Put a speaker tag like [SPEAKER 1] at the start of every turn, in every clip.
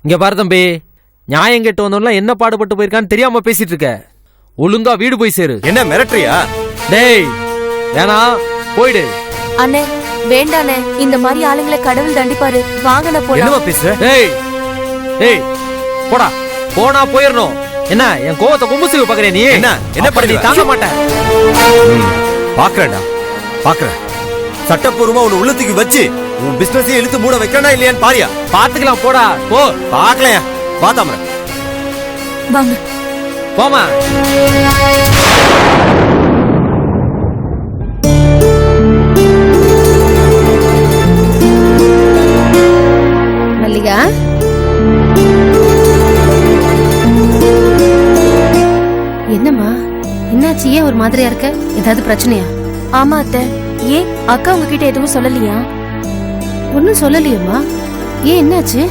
[SPEAKER 1] இங்க பாரு தம்பி, நியாயம் கேட்டு வந்தோம்லாம் என்ன பாடுபட்டு போயிருக்கான்னு தெரியாம பேசிட்டு இருக்க. ஒழுங்கா வீடு போய் சேரு.
[SPEAKER 2] என்ன மிரட்டுறியா?
[SPEAKER 1] டேய் வேணா போயிடு.
[SPEAKER 3] அண்ணே வேண்டானே, இந்த மாதிரி ஆளுங்களை கடவுள் தண்டிப்பாரு. வாங்கன போலாம்.
[SPEAKER 2] என்னமா பேசுற?
[SPEAKER 1] டேய் டேய் போடா, போனா போயிரணும். என்ன என் கோவத்தை கும்புசுக்கு பாக்குறே நீ?
[SPEAKER 2] என்ன பண்ணி
[SPEAKER 1] தாங்க மாட்டேன்.
[SPEAKER 2] பாக்குறேன்டா பாக்குறேன். சட்டப்பூர்வமா உன் உள்ளத்துக்கு வச்சு உன் பிசினஸையும் இழுத்து மூட வைக்கணும் இல்லையான்னு பாரியா?
[SPEAKER 1] பாத்துக்கலாம் போடா. போ.
[SPEAKER 2] பாக்கலையா? பாத்தாம
[SPEAKER 3] வாங்க
[SPEAKER 1] போமா.
[SPEAKER 3] மல்லிகா, என்னம்மா என்னாச்சு? ஏன் ஒரு மாதிரியா இருக்க? ஏதாவது பிரச்சனையா? ஆமா அத்தை. ஏன் அக்கா உங்ககிட்ட எதுவும் சொல்லலையா? ஒன்னும் சொல்லலையம்மா. ஏன் என்னாச்சு?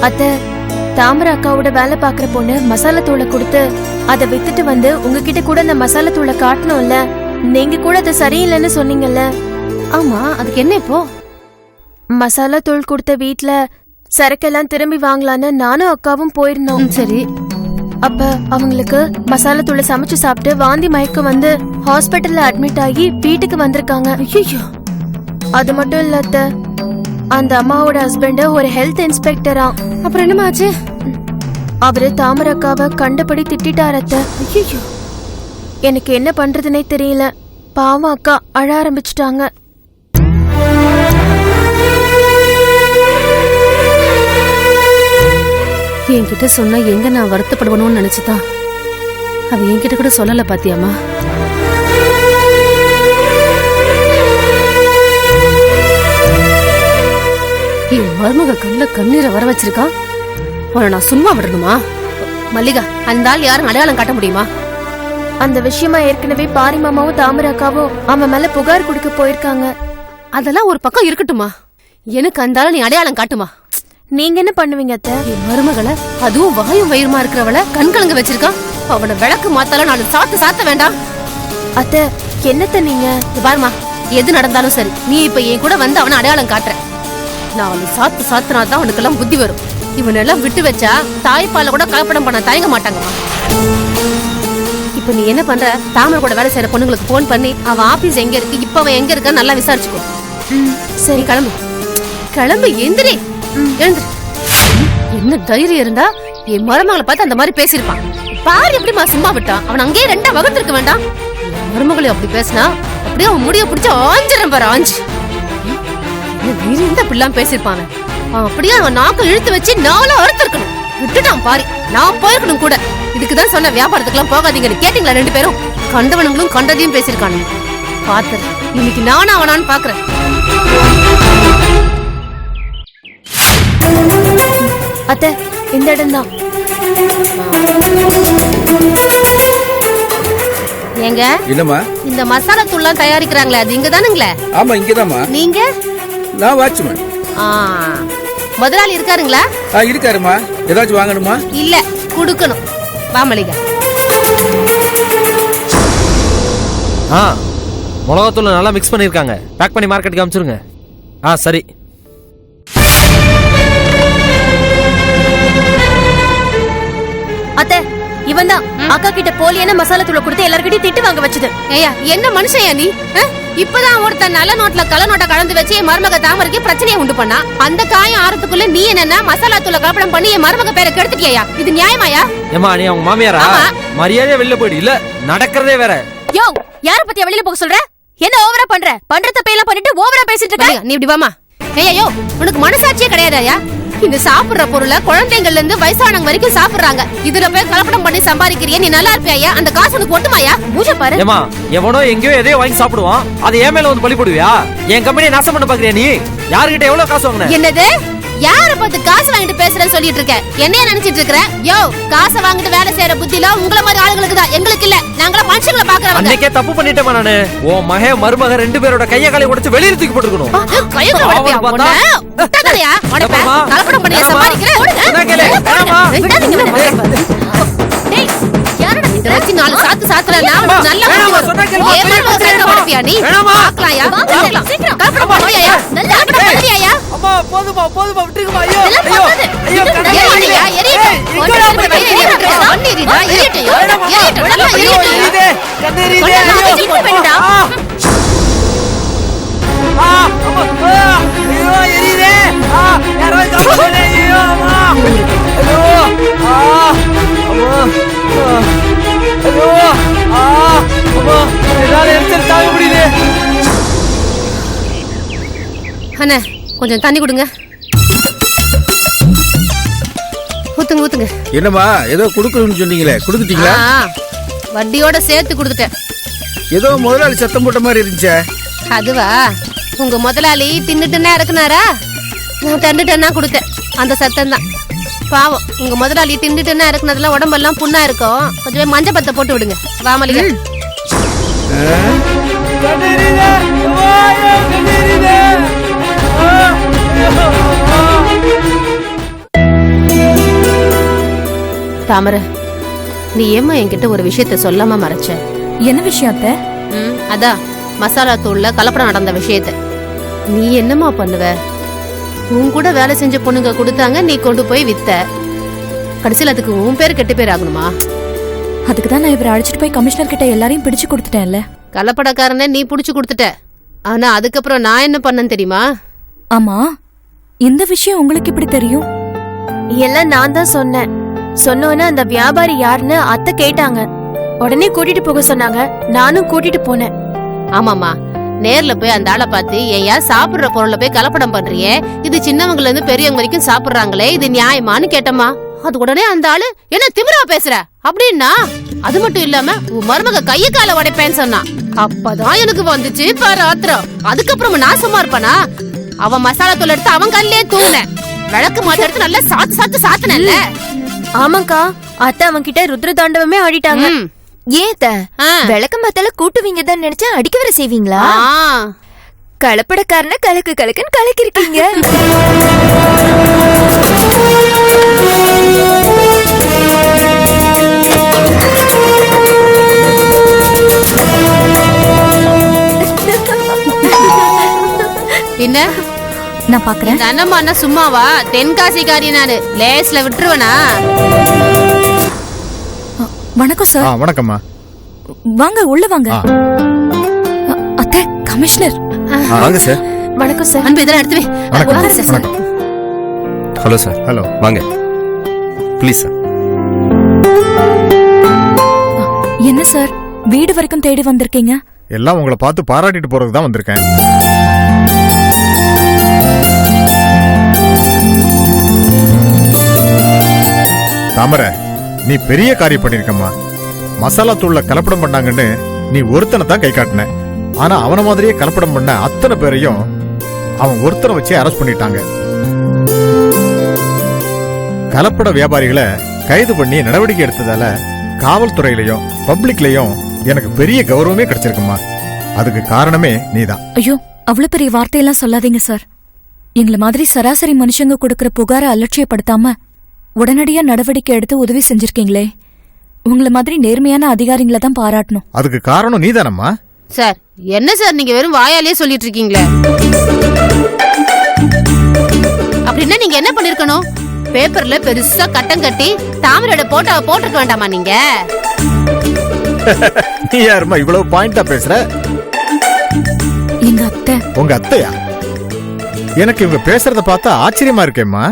[SPEAKER 3] அத்தை, தாமரை அக்காவோட வேலை பாக்குற பொண்ணு மசாலா தூளை கொடுத்து அதை வித்துட்டு வந்து உங்ககிட்ட கூட அந்த மசாலா தூளை காட்டணும்ல. நீங்க கூட அது சரியில்லைன்னு சொன்னீங்கல்ல. ஆமா, அதுக்கு என்ன இப்போ? மசாலா தூள் கொடுத்த வீட்ல சரக்கெல்லாம் திரும்பி வாங்கலான்னு நானும் அக்காவும் போயிருந்தோம். சரி. அப்ப அவங்களுக்கு மசாலா தூளை சமைச்சு சாப்பிட்டு வாந்தி மயக்கம் வந்து ஹாஸ்பிட்டல்ல அட்மிட் ஆகி வீட்டுக்கு வந்திருக்காங்க. ஐயோ, அது மட்டும் இல்ல அத்தை, அந்த அம்மாவோட ஹஸ்பண்ட் ஒரு ஹெல்த் இன்ஸ்பெக்டரா. அப்புறம் என்னமாச்சு? அவரு தாமரை அக்காவை கண்டபடி திட்டாரு அத்தை. ஐயோ, எனக்கு என்ன பண்றதுனே தெரியல. பாவம் அக்கா அழ ஆரம்பிச்சுட்டாங்க. என்கிட்ட சொன்னா எங்க நான் வருத்தப்படுவணும்னு நினைச்சுதான் அவ என்கிட்ட கூட சொல்லல. பாத்தியாமா? என் மருமக கண்ணுல கண்ணீரை வர வச்சிருக்கான். உன நான் சும்மா விடணுமா? மல்லிகா, அந்த ஆள் யாரும் அடையாளம் காட்ட முடியுமா? அந்த விஷயமா ஏற்கனவே பாரி மாமாவும் தாமரை அக்காவும் அவன் மேல புகார் கொடுக்க போயிருக்காங்க. அதெல்லாம் ஒரு பக்கம் இருக்கட்டுமா, எனக்கு அந்த ஆளை நீ அடையாளம் காட்டுமா. நீங்க என்ன பண்ணுவீங்க அத்தை? என் மருமகளை, அதுவும் வாயும் வயிறுமா இருக்கிறவளை கண்கலங்க வச்சிருக்கான். அவனை விளக்கு மாத்தாலும் நான் சாத்த வேண்டாம். அத்தை, என்னத்த நீங்க? பாருமா, எது நடந்தாலும் சரி, நீ இப்ப என் கூட வந்து அவனை அடையாளம் காட்டுற. நான் அவனை சாத்துனாதான் அவனுக்கெல்லாம் புத்தி வரும். இவனெல்லாம் விட்டு வச்சா தாய்ப்பால கூட கலப்படம் பண்ண தயங்க மாட்டாங்கம்மா. இப்ப நீ என்ன பண்ற? தாமரை கூட வேலை செய்யற பொண்ணுங்களுக்கு போன் பண்ணி அவன் ஆபீஸ் எங்க இருக்கு, இப்ப அவன் எங்க இருக்க நல்லா விசாரிச்சுக்கோ. சரி, கிளம்பு கிளம்பு. எந்திரி, எழுந்துரு. என்ன தைரியம் இருந்தா என் மருமகளை பார்த்து அந்த மாதிரி பேசிருப்பான். பாரு எப்படிமா சும்மா விட்டான். அவன் அங்கேயே ரெண்டா வகுத்திருக்க வேண்டாம். மருமகளை அப்படி பேசினா அப்படியே அவன் முடிய பிடிச்ச ஆஞ்சிரம் பாரு. ஆஞ்சு பிள்ளாம் பேசிருப்பான். அவன் அப்படியே அவன் நாக்க இழுத்து வச்சு நாளும் அறுத்திருக்கணும். விட்டுட்டான் பாரு. நான் போயிருக்கணும் கூட. இதுக்குதான் சொன்ன வியாபாரத்துக்குலாம் போகாதீங்கன்னு. கேட்டீங்களா? ரெண்டு பேரும் கண்டவனுங்களும் கண்டதையும் பேசிருக்கானுங்க. பாத்து இன்னைக்கு நானும் அவனான்னு பாக்குறேன். அத்தை, இந்த இடம் தான். ஏங்க,
[SPEAKER 4] என்னம்மா?
[SPEAKER 3] இந்த மசாலா தூள்லாம் தயாரிக்கிறாங்களே, அது இங்க தானுங்களே?
[SPEAKER 4] ஆமா, இங்கதாம்மா.
[SPEAKER 3] நீங்க?
[SPEAKER 4] நான் வாட்ச்மேன்.
[SPEAKER 3] முதலாளி இருக்காருங்களா?
[SPEAKER 4] இருக்காருமா. ஏதாச்சும் வாங்கணுமா?
[SPEAKER 3] இல்ல, குடுக்கணும். வாமலிகா.
[SPEAKER 1] மிளகாத்தூள் நல்லா மிக்ஸ் பண்ணிருக்காங்க. பேக் பண்ணி மார்க்கெட்டுக்கு அனுப்பிச்சிருங்க. சரி.
[SPEAKER 3] அத்தை, இவன் தான் அக்கா கிட்ட போலியான மசாலா தூளை கொடுத்து எல்லார்கிட்டயும் திட்டு வாங்க வச்சது. ஏயா, என்ன மனுஷயா நீ? இப்பதான் ஒருத்தன் நல்ல நோட்ல கள்ள நோட்டை கலந்து வச்சு என் மருமக தாமரைக்கு பிரச்சனையை உண்டு பண்ணா. அந்த காயம் ஆறதுக்குள்ள நீ என்னன்னா மசாலா தூளை கலப்படம் பண்ணி என் மருமக பேரை கெடுத்துட்டியா? இது நியாயமாயா?
[SPEAKER 1] ஏமா, நீ அவங்க மாமியாரா? மரியாதையா வெளில போயிடு. இல்ல நடக்கிறதே வேற.
[SPEAKER 3] யோ, யார பத்தியா வெளியில போக சொல்ற? என்ன ஓவரா பண்ற? பண்ற தப்பையெல்லாம் பண்ணிட்டு ஓவரா பேசிட்டு இருக்க. நீ இப்படி வாமா. ஏய்யோ, உனக்கு மனசாட்சியே கிடையாதாயா? இந்த சாப்பிடுற பொருளை குழந்தைங்கள்ல இருந்து வயசானவங்க வரைக்கும் சாப்பிடுறாங்க. இதுல போய் கலப்படம் பண்ணி சம்பாதிக்கிறியா? நீ நல்லா இருப்பியா? அந்த காசு உனக்கு ஒட்டுமாயா? மூஞ்ச பாரு.
[SPEAKER 1] ஏமா, எவனோ எங்கயோ எதையோ வாங்கி சாப்பிடுவான். அது ஏன் மேல வந்து பழி போடுவியா? என் கம்பெனியை நாசம் பண்ண பாக்குறியா நீ? யாருகிட்ட எவ்வளவு காசு வாங்கின?
[SPEAKER 3] என்னது? யார பார்த்து காசு வாங்கிட்டு பேசுறேன்னு சொல்லிட்டு இருக்க? என்னைய நினைச்சிட்டு இருக்கற? யோ, காசை வாங்கிட்டு வேலை செய்யற புத்தில உங்கள மாதிரி ஆளுங்களுக்கு தான், எங்களுக்கு இல்ல. நாங்கள மனுஷங்களை பாக்குறவங்க.
[SPEAKER 1] அன்னைக்கே தப்பு பண்ணிட்டேமா நானு. உன் மகே மருமக ரெண்டு பேரோட கைய காலை உடைச்சு வெளியில தூக்கி போட்டுக்கணும்.
[SPEAKER 3] கைய உடைப்பியா? உடனே உடைப்ப. கலப்படம் பண்ணி சம்பாதிக்கிற. டேய், யாரடா இந்த வச்சி நாலு சாத்து சாத்துறனா? நல்லா உடைப்பியா நீ? பார்க்கலாம்யா. பார்க்கலாம். சீக்கிரம் கலப்படம் பண்ணுவியா? நல்லா கலப்படம் பண்ணுவியா?
[SPEAKER 1] அம்மா, போதுமா விட்டுருங்கம்மா. ஐயோ, ஐயோ, கண்ணு
[SPEAKER 3] எரியட்டையா, எரியட்டும்.
[SPEAKER 1] இங்கடா போய்
[SPEAKER 3] கண்ணு எரியட்டும். கண்ணு எரியுதா? எரியட்டையா? எரியட்டும். நல்லா
[SPEAKER 1] ஐயோ,
[SPEAKER 3] எரியட்டும்.
[SPEAKER 1] எரியுதே. கண்ணு எரியுதே.
[SPEAKER 3] கொண்டு வா,
[SPEAKER 1] ஐயோ.
[SPEAKER 3] வச்சுட்டு போயிடுடா.
[SPEAKER 1] அம்மா. ஐயோ, எரியுதே. யாராவது காப்பாத்துங்க. ஐயோ, அம்மா. ஐயோ. அம்மா. ஐயோ. அம்மா. என்னால எரிச்சல் தாங்க முடியுது.
[SPEAKER 3] அண்ணே கொஞ்சம் தண்ணி கொடுங்க. ஊத்துங்க ஊத்துங்க.
[SPEAKER 4] என்னம்மா ஏதோ கொடுக்கணும்னு சொன்னீங்களே கொடுத்துட்டீங்களா?
[SPEAKER 3] வட்டியோட சேர்த்து கொடுத்துட்டேன்.
[SPEAKER 4] ஏதோ முதலாளி சத்தம் போட்ட மாதிரி இருந்துச்சே.
[SPEAKER 3] அதுவா, உங்க முதலாளி தின்னுட்டுன்னா இறக்குனாரா? நான் தண்டுட்டேன்னா கொடுத்தேன். அந்த சத்தம் தான். பாவம், உங்க முதலாளி தின்னுட்டுன்னா இறக்குனதுல உடம்பெல்லாம் புண்ணா இருக்கும். கொஞ்சம் மஞ்சள் பத்தை போட்டு விடுங்க. வா மல்லிகா.
[SPEAKER 1] கண்ணு எரியுதே. அம்மா, ஐயோ, கண்ணு எரியுதே.
[SPEAKER 3] தாமரை, நீ ஏம்மா என்கிட்ட ஒரு விஷயத்த சொல்லாம மறைச்ச?
[SPEAKER 5] என்ன விஷயத்த?
[SPEAKER 3] அதான் மசாலா தூள்ல கலப்படம் நடந்த விஷயத்த. நீ என்னம்மா பண்ணுவ? உன் கூட வேலை செஞ்ச பொண்ணுங்க கொடுத்தாங்க, நீ கொண்டு போய் வித்த. கடைசியில் அதுக்கு உன் பேர் கெட்டு பேர் ஆகணுமா?
[SPEAKER 5] அதுக்கு தான் நான் இவரை அழைச்சிட்டு போய் கமிஷனர் கிட்ட எல்லாரையும் பிடிச்சு கொடுத்துட்டேன்ல.
[SPEAKER 3] கலப்படக்காரனே நீ புடிச்சு கொடுத்துட்ட. ஆனா அதுக்கப்புறம் நான் என்ன பண்ணேன் தெரியுமா?
[SPEAKER 5] ஆமா, இந்த விஷயம் உங்களுக்கு எப்படி தெரியும்?
[SPEAKER 6] எல்லாம் நான் தான் சொன்னேன். சொன்னோன்னு அந்த வியாபாரி யாருன்னு அத்தை கேட்டாங்க. உடனே கூட்டிட்டு போக சொன்னாங்க. நானும் கூட்டிட்டு போனேன்.
[SPEAKER 3] ஆமாமா, நேர்ல போய் அந்த ஆளை பார்த்து ஏயா சாப்பிடுற பொருளை போய் கலப்படம் பண்றியே, இது சின்னவங்கல இருந்து பெரியவங்க வரைக்கும் சாப்பிடுறாங்களே, இது நியாயமான்னு கேட்டமா. அது உடனே அந்த ஆளு என்ன திமிரா பேசுற அப்படின்னா, அது மட்டும் இல்லாம உன் மருமக கைய கால உடைப்பேன்னு சொன்னான். அப்பதான் எனக்கு வந்துச்சு பாரு ஆத்திரம். அதுக்கப்புறம் நான் சும்மா இருப்பானா? அவன் மசாலா தூள் எடுத்து அவன் கல்லே தூங்கினேன். விளக்கு மாத்த எடுத்து நல்லா சாத்து சாத்து சாத்துனல்ல.
[SPEAKER 6] ஆமாக்கா, அத்தை அவன் கிட்ட ருத்ர தாண்டவமே ஆடிட்டாங்க. ஏத்த விளக்க மாத்தால கூட்டுவீங்க தான் நினைச்சா அடிக்க வர செய்வீங்களா? கலப்படக்காரன கலக்கு கலக்குன்னு கலக்கிருக்கீங்க.
[SPEAKER 3] பின்ன
[SPEAKER 5] நான் பாக்குறேன்.
[SPEAKER 3] அண்ணம்மா அண்ணா சும்மாவா? தென்காசிக்காரி நானு, லேஸ்ல விட்டுருவனா?
[SPEAKER 5] வணக்கம் சார்.
[SPEAKER 2] வணக்கம்மா.
[SPEAKER 5] வாங்க உள்ள வாங்க. அத்தை, கமிஷனர்.
[SPEAKER 2] வாங்க சார்.
[SPEAKER 6] வணக்கம் சார்.
[SPEAKER 3] அன்பு இதெல்லாம் எடுத்து வை.
[SPEAKER 2] வணக்கம்.
[SPEAKER 3] வாங்க சார்.
[SPEAKER 2] வணக்கம். Hello sir. ஹலோ, வாங்க ப்ளீஸ் சார்.
[SPEAKER 5] என்ன சார், வீடு வரைக்கும் தேடி வந்திருக்கீங்க?
[SPEAKER 7] எல்லாம் உங்களை பார்த்து பாராட்டிட்டு போறதுக்கு தான் வந்திருக்கேன். தாமரை, நீ பெரிய காரியம் பண்ணிருக்கம்மா. மசாலா தூள்ல கலப்படம் பண்ணாங்கன்னு நீ ஒருத்தனை தான் கை காட்டின. ஆனா அவன மாதிரியே கலப்படம் பண்ண அத்தனை பேரையும் அவன் ஒருத்தனை வச்சே அரெஸ்ட் பண்ணிட்டாங்க. கலப்பட வியாபாரிகளை கைது பண்ணி நடவடிக்கை எடுத்ததால காவல்துறையிலையும் பப்ளிக்லயும் எனக்கு பெரிய கௌரவமே கிடைச்சிருக்குமா. அதுக்கு காரணமே நீதான்.
[SPEAKER 5] ஐயோ, அவ்வளவு பெரிய வார்த்தையெல்லாம் சொல்லாதீங்க சார். எங்களை மாதிரி சராசரி மனுஷங்க கொடுக்கற புகாரை அலட்சியப்படுத்தாம உடனடியா நடவடிக்கை எடுத்து உதவி செஞ்சிருக்கீங்களே, உங்களை மாதிரி நேர்மையான அதிகாரிகளை தான் பாராட்டணும்.
[SPEAKER 7] அதுக்கு காரணம் நீதானம்மா.
[SPEAKER 3] சார், என்ன சார் நீங்க வெறும் வாயாலேயே சொல்லிட்டு இருக்கீங்களே? அப்படின்னா நீங்க என்ன பண்ணிருக்கணும்? பேப்பர்ல பெருசா கட்டம் கட்டி தாமரையோட போட்டோவை போட்டிருக்க வேண்டாமா நீங்க?
[SPEAKER 7] நீ யாருமா இவ்வளவு பாயிண்டா பேசுற?
[SPEAKER 5] எங்க அத்தை.
[SPEAKER 7] உங்க அத்தையா? எனக்கு இவங்க பேசுறத பார்த்தா ஆச்சரியமா இருக்கேம்மா.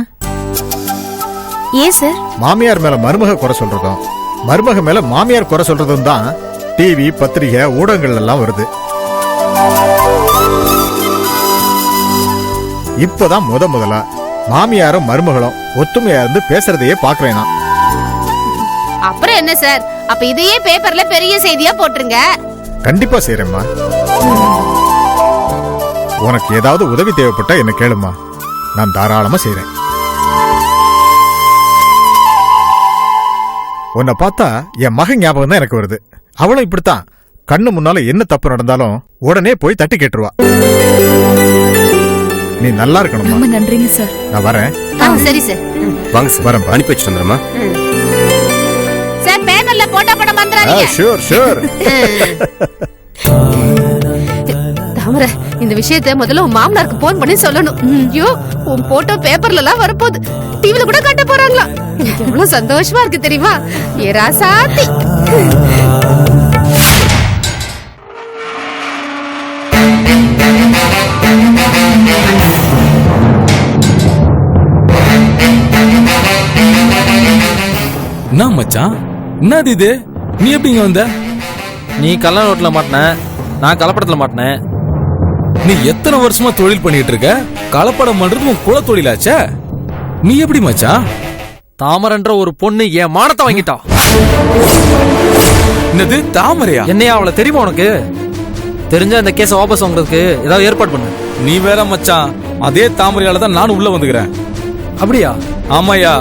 [SPEAKER 6] ஏன் சார்?
[SPEAKER 7] மாமியார் மேல மருமக குறை சொல்றதும் மருமக மேல மாமியார் குறை சொல்றதும் தான் டிவி, பத்திரிகை, ஊடகங்கள் எல்லாம் வருது. இப்பதான் முதலா மாமியாரும் மருமகளும் ஒத்துமையா இருந்து பேசுறதையே பாக்குறேன் நான்.
[SPEAKER 3] அப்புறம் என்ன சார், அப்ப இதையே பேப்பர்ல பெரிய செய்தியா போட்டுருங்க.
[SPEAKER 7] கண்டிப்பா செய்யறேம்மா. உனக்கு ஏதாவது உதவி தேவைப்பட்டா என்ன கேளுமா, நான் தாராளமா செய்யறேன். உன்னை பார்த்தா என் மகன் ஞாபகம் தான் எனக்கு வருது. அவளும் இப்படித்தான், கண்ணு முன்னால என்ன தப்பு நடந்தாலும் உடனே போய் தட்டி கேட்டுருவா. நீ நல்லா இருக்கணுமா.
[SPEAKER 5] ரொம்ப நன்றிங்க சார்.
[SPEAKER 7] நான் வரேன்.
[SPEAKER 3] சரி சார்.
[SPEAKER 2] வாங்க சார்.
[SPEAKER 7] வரேன்.
[SPEAKER 2] அனுப்பி வச்சுட்டு வந்துடுறேம்மா.
[SPEAKER 3] சார், பேப்பர்ல போட்டோ படம் வந்துறாதீங்க.
[SPEAKER 7] Sure sure.
[SPEAKER 3] தாமரை, இந்த விஷயத்த முதல்ல உன் மாமனாருக்கு போன் பண்ணி சொல்லணும். ஐயோ, உன் போட்டோ பேப்பர்ல எல்லாம் வரப்போகுது, டிவில கூட காட்ட போறாங்களா. எனக்கு எவ்வளவு சந்தோஷமா இருக்கு தெரியுமா? ஏ ராசாத்தி.
[SPEAKER 8] என்ன மச்சான், என்னது இது? நீ எப்படிங்க வந்த?
[SPEAKER 1] நீ கல்யாண ரோட்ல மாட்டின, நான் கலப்படத்துல மாட்டினேன்.
[SPEAKER 8] நீ எத்தனை வருஷமா தொழில் பண்ணிட்டு இருக்க? கலப்படம் பண்றது உன் குல தொழிலாச்சே. நீ எப்படி மச்சான்?
[SPEAKER 1] தாமரன்ற ஒரு பொண்ணு என் மானத்தை வாங்கிட்டா.
[SPEAKER 8] என்னது தாமரையா?
[SPEAKER 1] என்னையா அவளை தெரியுமா உனக்கு? தெரிஞ்ச இந்த கேஸை வாபஸ் வாங்குறதுக்கு ஏதாவது ஏற்பாடு பண்ணு.
[SPEAKER 8] நீ வேற மச்சான், அதே தாமரையால தான் நானும் உள்ள வந்துக்கிறேன்.
[SPEAKER 1] அப்படியா?
[SPEAKER 8] ஆமாயா,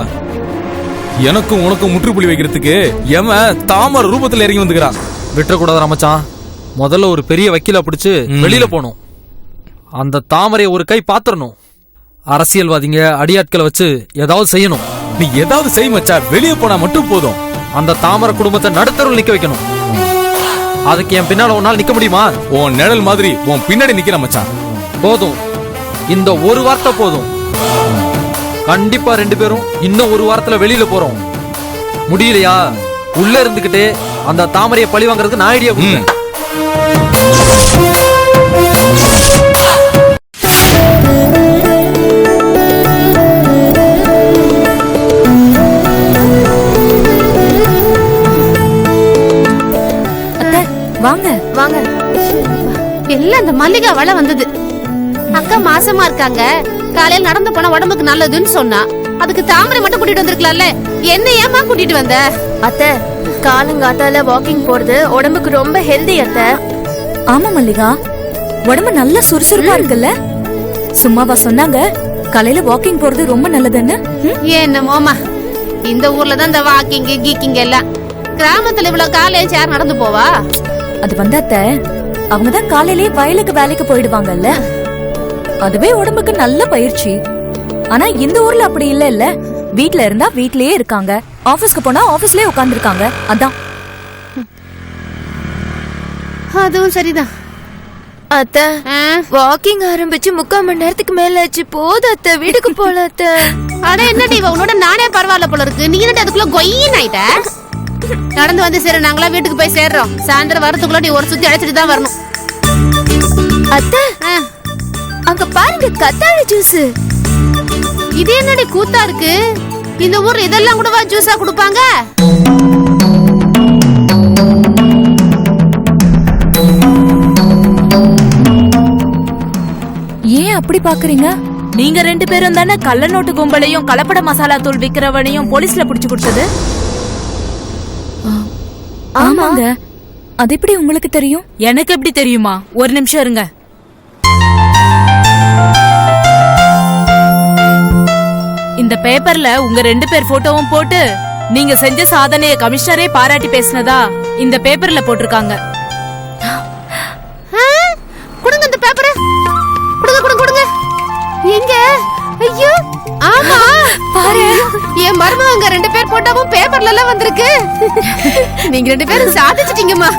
[SPEAKER 8] எனக்கும் உனக்கும் முற்றுப்புள்ளி வைக்கிறதுக்கு எவன் தாமரை ரூபத்துல இறங்கி வந்துக்கிறான்.
[SPEAKER 1] விட்டுறக்கூடாது மச்சான். முதல்ல ஒரு பெரிய வக்கீல பிடிச்சு வெளியில போகணும். அந்த தாமரையை ஒரு கை பாத்துறணும். அரசியல்வாதிங்க அடியாட்களை வச்சு ஏதாவது செய்யணும்.
[SPEAKER 8] நீ ஏதாவது செய் மச்சா, வெளியே போனா மட்டும் போதும்.
[SPEAKER 1] அந்த தாமரை குடும்பத்தை நடுத்தருவில் நிக்க வைக்கணும். அதுக்கு என் பின்னால ஒரு நாள் நிக்க முடியுமா?
[SPEAKER 8] உன் நிழல் மாதிரி உன் பின்னாடி நிக்கிற மச்சான்.
[SPEAKER 1] போதும், இந்த ஒரு வார்த்தை போதும். கண்டிப்பா 2 பேரும் இன்னும் ஒரு வாரத்துல வெளியில போறோம். முடியலையா, உள்ள இருந்துகிட்டே அந்த தாமரையை பழி வாங்குறதுக்கு நான் ஐடியா கொடுத்தேன்.
[SPEAKER 5] வாங்க
[SPEAKER 6] வாங்க.
[SPEAKER 3] எல்லாம் அந்த மல்லிகா வள வந்தது. அக்கா மாசமா இருக்காங்க, காலையில நடந்து போனா உடம்புக்கு நல்லதுன்னு சொன்னா. அதுக்கு தாமரை மட்டும் கூட்டிட்டு வந்திருக்கலாம்ல, என்ன ஏமா கூட்டிட்டு வந்த?
[SPEAKER 6] அத்தை, காலங்காத்தால வாக்கிங் போறது உடம்புக்கு ரொம்ப ஹெல்தி அத்தை.
[SPEAKER 5] ஆமா மல்லிகா, உடம்பு நல்லா சுறுசுறுப்பா இருக்குல்ல. சும்மாவா சொன்னாங்க காலையில வாக்கிங் போறது ரொம்ப நல்லதுன்னு?
[SPEAKER 3] என்னமோமா, இந்த ஊர்ல தான் இந்த வாக்கிங் கீக்கிங் எல்லாம். கிராமத்துல இவ்வளவு காலையில யார் நடந்து போவா?
[SPEAKER 5] அது வந்தாத்த அவங்கதான் காலையிலேயே வயலுக்கு வேலைக்கு போயிடுவாங்கல்ல. அதுவே உடம்புக்கு நல்ல பயிற்சி. ஆனா இந்த ஊர்ல அப்படி இல்ல. வீட்ல இருந்தா வீட்லயே இருக்காங்க, ஆபீஸ்க்கு போனா ஆபீஸ்லயே உட்கார்ந்துருக்காங்க. அதான்.
[SPEAKER 3] அதுவும் சரிதான்
[SPEAKER 6] அத்தை. வாக்கிங் ஆரம்பிச்சு 3/4 மணி நேரத்துக்கு மேல ஆச்சு. போது அத்தை, வீட்டுக்கு போல அத்தை.
[SPEAKER 3] அட என்னடி உன்னோட நானே பரவாயில்ல போல இருக்கு. நீ என்ன அதுக்குள்ள கொய்யின் ஆயிட்ட? நடந்து வந்து சரி, நாங்களா வீட்டுக்கு போய் சேர்றோம். சாயந்தரம் வரதுக்குள்ள நீ ஒரு சுத்தி அழைச்சிட்டு தான் வரணும்.
[SPEAKER 6] அத்தை, அங்க பாருங்க கத்தாழை ஜூஸ்.
[SPEAKER 3] இது என்னடி கூத்தா இருக்கு? இந்த ஊர்ல இதெல்லாம் கூடவா ஜூஸா குடுப்பாங்க?
[SPEAKER 5] ஏன் அப்படி பாக்குறீங்க?
[SPEAKER 9] நீங்க 2 பேரும் தானே கள்ள நோட்டு கும்பலையும் கலப்பட மசாலா தூள் விக்கிறவனையும் போலீஸ்ல புடிச்சு கொடுத்தது?
[SPEAKER 5] ஆமாங்க. அது எப்படி உங்களுக்கு தெரியும்?
[SPEAKER 9] எனக்கு எப்படி தெரியுமா? ஒரு நிமிஷம் இருங்க. இந்த பேப்பர்ல உங்க 2 பேர் போட்டோவும் போட்டு நீங்க செஞ்ச சாதனையை கமிஷனரே பாராட்டி பேசினதா இந்த பேப்பர்ல போட்டிருக்காங்க.
[SPEAKER 3] கொடுங்க இந்த பேப்பரை. கொடுங்க. எங்க? ஐயோ, ஆமா பாரு, என் மருமகங்க 2 பேர் போட்டோவும் பேப்பர்ல எல்லாம் வந்திருக்கு. நீங்க 2 பேரும் சாதிச்சிட்டீங்கம்மா.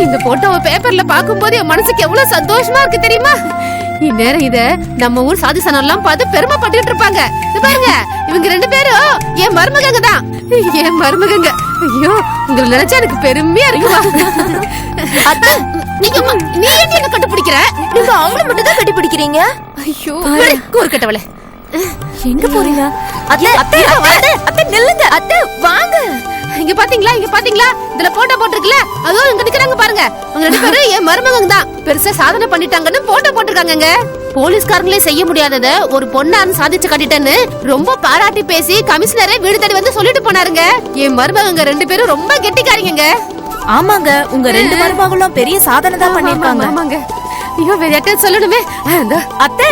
[SPEAKER 3] இந்த போட்டோவை பேப்பர்ல பாக்கும்போது என் மனசுக்கு எவ்வளவு சந்தோஷமா இருக்கு தெரியுமா? இந்நேரம் இத நம்ம ஊர் சாதிசனம் எல்லாம் பார்த்து பெருமைப்பட்டு இருப்பாங்க. பாருங்க, இவங்க 2 பேரும் என் மருமகங்க தான். என் மருமகங்க. ஐயோ, உங்களை நினைச்சா எனக்கு பெருமையா இருக்குமா? நீங்க என்ன கண்டுபிடிக்கிற?
[SPEAKER 6] நீங்க அவங்கள மட்டும் தான் கட்டிப்பிடிக்கிறீங்க.
[SPEAKER 3] ஐயோ, ஒரு கட்டவளே.
[SPEAKER 5] எங்க போறீங்க?
[SPEAKER 6] அத்தை நில்லுங்க. அத்தை வாங்க.
[SPEAKER 3] இங்க பாத்தீங்களா இதுல போட்டோ போட்டிருக்குல, அதுவும் இங்க நிக்கிறாங்க பாருங்க. அவங்க 2 பேரும் என் மருமகங்க தான். பெருசா சாதனை பண்ணிட்டாங்கன்னு போட்டோ போட்டிருக்காங்க. போலீஸ்காரங்களே செய்ய முடியாதத ஒரு பொண்ணான்னு சாதிச்சு காட்டிட்டேன்னு ரொம்ப பாராட்டி பேசி கமிஷனரே வீடு தேடி வந்து சொல்லிட்டு போனாருங்க. என் மருமகங்க 2 பேரும் ரொம்ப கெட்டிக்காரங்க.
[SPEAKER 9] ஆமாங்க, உங்க 2 மருமகளும் பெரிய சாதனை தான் பண்ணிருக்காங்க.
[SPEAKER 3] ஆமாங்க. ஐயோ, வேற யார்ட்ட சொல்லணுமே.
[SPEAKER 9] அத்தை,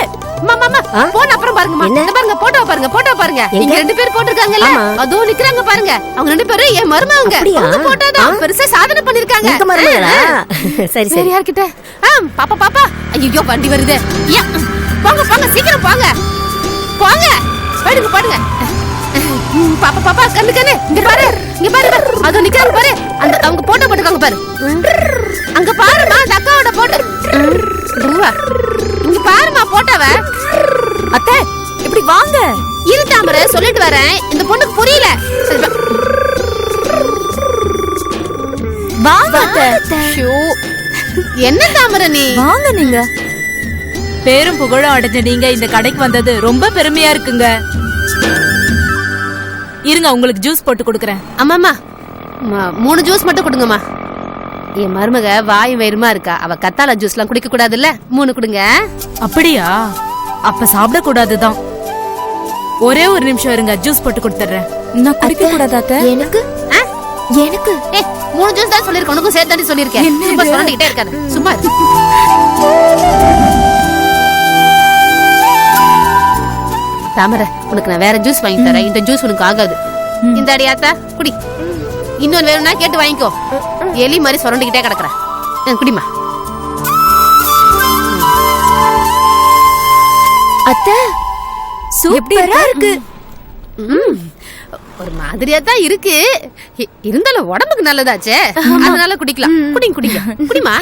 [SPEAKER 3] மாமா போன் அப்புறம் பாருங்கம்மா. இந்த பாருங்க போட்டோ பாருங்க. இங்க 2 பேர் போட்டுருக்காங்கல்ல, அதோ நிக்கறாங்க பாருங்க. அவங்க 2 பேரும் என் மருமகங்க. அவங்க போட்டோ தான் பெருசா சாதனை பண்ணிருக்காங்க.
[SPEAKER 10] உங்க மருமகளா? சரி
[SPEAKER 3] யார்கிட்ட? பாப்பா. ஐயோ, வண்டி வருது. போங்க சீக்கிரம் போங்க. பாடுங்க. பாப்பா பாப்பா கண்ணு கண்ணு இங்க பாரு அது நிக்கிறாங்க பாரு அந்த அவங்க போட்டோ போட்டுருக்காங்க பாரு அங்க பாருமா அந்த அக்காவோட போட்டோ இங்க பாருமா போட்டோவ
[SPEAKER 5] அத்தை இப்படி வாங்க.
[SPEAKER 3] இரு தாமரை சொல்லிட்டு வரேன் இந்த பொண்ணுக்கு புரியல.
[SPEAKER 5] வாங்க அத்தை.
[SPEAKER 3] என்ன தாமரை நீ
[SPEAKER 5] வாங்க. நீங்க
[SPEAKER 9] பேரும் புகழும் அடைஞ்ச நீங்க இந்த கடைக்கு வந்தது ரொம்ப பெருமையா இருக்குங்க. இருங்க உங்களுக்கு ஜூஸ் போட்டு கொடுக்கறேன்.
[SPEAKER 3] அம்மாமா 3 ஜூஸ் மட்டும் கொடுங்கம்மா. என் மருமக வாயும் வயிறுமா இருக்கா, அவ கத்தாழை ஜூஸ்லாம் குடிக்க கூடாதுல்ல, 3 கொடுங்க.
[SPEAKER 9] அப்படியா? அப்ப சாப்பிட கூடாதுதான். ஒரே ஒரு நிமிஷம் இருங்க, ஜூஸ் போட்டு கொடுத்துறேன்.
[SPEAKER 5] நான் குடிக்க கூடாதா அத்தை?
[SPEAKER 3] எனக்கு 3 ஜூஸ் தான் சொல்லிருக்கேன், உனக்கும் சேர்த்து தாண்டி சொல்லிருக்கேன். சும்மா சொல்லிட்டே இருக்காது, சும்மா தாமரை உனக்கு நான் வேற ஜூஸ் வாங்கி தரேன். இந்த ஜூஸ் உனக்கு ஆகாது. இந்த அடியாத்தா குடி. இன்னொன்னு வேணும்னா கேட்டு வாங்கிக்கோ. எலி மாதிரி சுரண்டிக்கிட்டே கிடக்குறேன். குடிமா.
[SPEAKER 5] அத்தை சூப்பரா இருக்கு.
[SPEAKER 3] ஒரு மாதிரியா தான் இருக்கு, இருந்தாலும் உடம்புக்கு நல்லதாச்சே, அதனால குடிக்கலாம். குடிங்க குடிங்க குடிமா.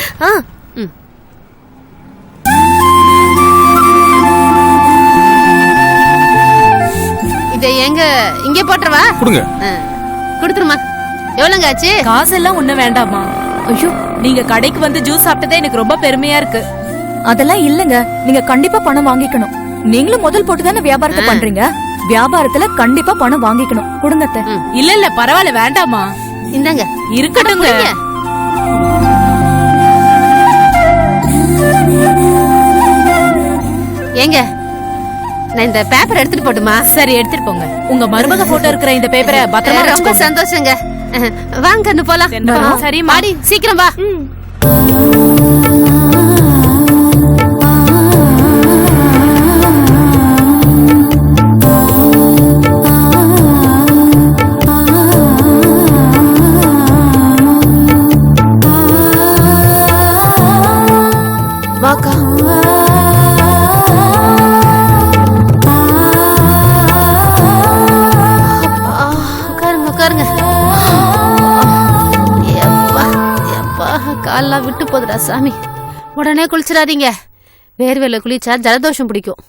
[SPEAKER 3] இத எங்க இங்க போட்டுறவா?
[SPEAKER 8] கொடுங்க.
[SPEAKER 3] கொடுத்துருமா. எவ்வளவுங்க ஆச்சு?
[SPEAKER 9] காசெல்லாம் ஒண்ணு வேண்டாமா. ஐயோ, நீங்க கடைக்கு வந்து ஜூஸ் சாப்பிட்டதே எனக்கு ரொம்ப பெருமையா இருக்கு.
[SPEAKER 5] அதெல்லாம் இல்லங்க, நீங்க கண்டிப்பா பணம் வாங்கிக்கணும். நீங்களும் முதல் போட்டு தானே வியாபாரத்தை பண்றீங்க, வியாபாரத்துல கண்டிப்பா பணம் வாங்கிக்கணும். கொடுங்க அத்தை.
[SPEAKER 9] இல்ல இல்ல பரவாயில்ல, வேண்டாமா.
[SPEAKER 3] இந்தாங்க
[SPEAKER 9] இருக்கட்டுங்க.
[SPEAKER 3] ஏங்க நான் இந்த பேப்பர் எடுத்துட்டு போட்டுமா?
[SPEAKER 9] சரி எடுத்துட்டு போங்க. உங்க மருமக போட்டோ இருக்கிற இந்த பேப்பரை பத்திரமா
[SPEAKER 3] ரொம்ப
[SPEAKER 9] வச்சுக்கோங்க.
[SPEAKER 3] சந்தோஷங்க. வாங்க கண்ணு போலாம்.
[SPEAKER 9] சரி
[SPEAKER 3] மாடி சீக்கிரம் வா.
[SPEAKER 6] வாக்கா.
[SPEAKER 3] உட்காருங்க. கால்லாம் விட்டு போதுடா சாமி. உடனே குளிச்சிடாதீங்க, வேர்வையில குளிச்சா ஜலதோஷம் பிடிக்கும்.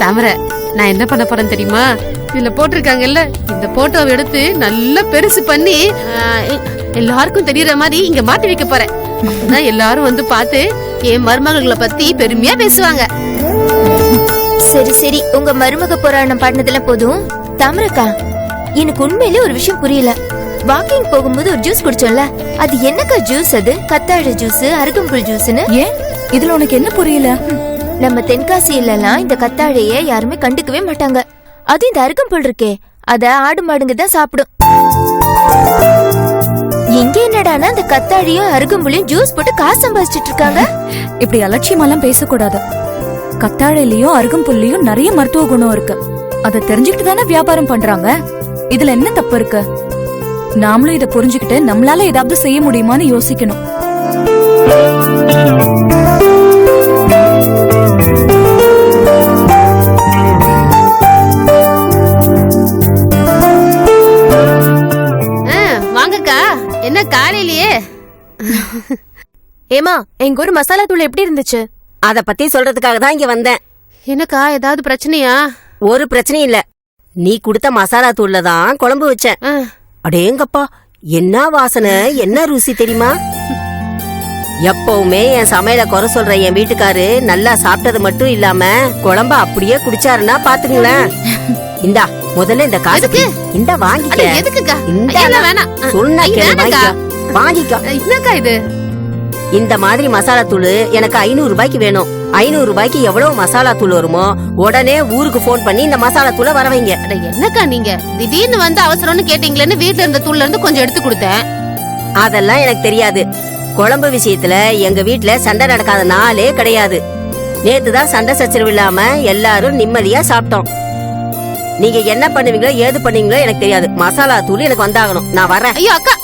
[SPEAKER 3] தாமரை நான் என்ன பண்ண போறேன் தெரியுமா? இதுல போட்டிருக்காங்கல்ல, இந்த போட்டோவை எடுத்து நல்லா பெருசு பண்ணி எல்லாருக்கும் தெரியற மாதிரி இங்க மாட்டி வைக்க போறேன். அப்பதான் எல்லாரும் வந்து பார்த்து என் மருமகளை பத்தி பெருமையா பேசுவாங்க.
[SPEAKER 6] சரி சரி, உங்க மருமக புராணம் பாடினதுல போதும். தாமரக்கா, எனக்கு உண்மையிலே ஒரு விஷயம் புரியல. வாக்கிங் போகும்போது ஒரு ஜூஸ் குடிச்சோம்ல, அது என்னக்கா ஜூஸ்? அது கத்தாழை ஜூஸ், அருகம்புல் ஜூஸ்னு.
[SPEAKER 5] ஏன் இதுல உனக்கு என்ன புரியல?
[SPEAKER 6] நம்ம தென்காசியில எல்லாம் இந்த கத்தாழைய யாருமே கண்டுக்கவே மாட்டாங்க. அது இந்த அருகம்புல் இருக்கே, அத ஆடு மாடுங்க தான் சாப்பிடும். இங்க என்னடானா இந்த கத்தாழையும் அருகம்புலையும் ஜூஸ் போட்டு காசு சம்பாதிச்சிட்டு இருக்காங்க.
[SPEAKER 5] இப்படி அலட்சியமெல்லாம் பேசக்கூடாது. கத்தாழையிலயும் அருகம்புல்லையும் நிறைய மருத்துவ குணம் இருக்கு. அதை தெரிஞ்சுக்கிட்டு தானே வியாபாரம் பண்றாங்க. இதுல என்ன தப்பு இருக்கு? நாமளும் இதை புரிஞ்சுக்கிட்டு நம்மளால ஏதாவது செய்ய முடியுமான்னு யோசிக்கணும்.
[SPEAKER 3] வாங்கக்கா. என்ன காலையிலேயே?
[SPEAKER 6] ஏமா, எங்க ஊர் மசாலா தூள் எப்படி இருந்துச்சு?
[SPEAKER 10] அத பத்தி சொல்றதுக்காக தான் இங்க வந்தேன்.
[SPEAKER 3] என்னக்கா ஏதாவது பிரச்சனையா?
[SPEAKER 10] ஒரு பிரச்சனையும் இல்ல. நீ கொடுத்த மசாலா தூள்ல தான் குழம்பு வச்சேன். அடேங்கப்பா, என்ன வாசனை, என்ன ருசி தெரியுமா? எப்பவுமே என் சமையல குறை சொல்ற என் வீட்டுக்காரு நல்லா சாப்பிட்டது மட்டும் இல்லாம குழம்ப அப்படியே குடிச்சாருன்னா பாத்துங்களேன். இந்தா முதல்ல இந்த காசுக்கு இந்த வாங்கிக்க.
[SPEAKER 3] எதுக்குக்கா?
[SPEAKER 10] இந்த
[SPEAKER 3] வேணாம்,
[SPEAKER 10] சொன்னா கேளு, வாங்கிக்க.
[SPEAKER 3] என்னக்கா இது?
[SPEAKER 10] இந்த மாதிரி மசாலா தூள் எனக்கு 500 ரூபாய்க்கு வேணும். 500 ரூபாய்க்கு எவ்வளவு மசாலா தூள் வருமோ உடனே ஊருக்கு போன் பண்ணி இந்த மசாலா தூளை வர வைங்க.
[SPEAKER 3] என்னக்கா நீங்க திடீர்னு வந்து அவசரம்னு கேட்டீங்களேன்னு வீட்டுல இருந்த தூள்ல இருந்து கொஞ்சம் எடுத்து கொடுத்தேன்.
[SPEAKER 10] அதெல்லாம் எனக்கு தெரியாது. குழம்பு விஷயத்துல எங்க வீட்டுல சண்டை நடக்காத நாளே கிடையாது. நேத்துதான் சண்டை சச்சரவு இல்லாம எல்லாரும் நிம்மதியா சாப்பிட்டோம். நீங்க என்ன பண்ணுவீங்களோ ஏது பண்ணுவீங்களோ எனக்கு தெரியாது. மசாலா தூள் எனக்கு வந்தாகணும். நான் வரேன்.
[SPEAKER 3] ஐயோ அக்கா,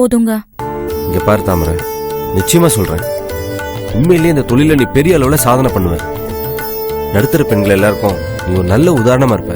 [SPEAKER 5] போதுங்க.
[SPEAKER 2] இங்க பாரு தாமரை, நிச்சயமா சொல்றேன், உண்மையிலேயே இந்த தொழில நீ பெரிய அளவுல சாதனை பண்ணுவ. நடுத்தர பெண்கள் எல்லாருக்கும் நீ ஒரு நல்ல உதாரணமா இருப்ப.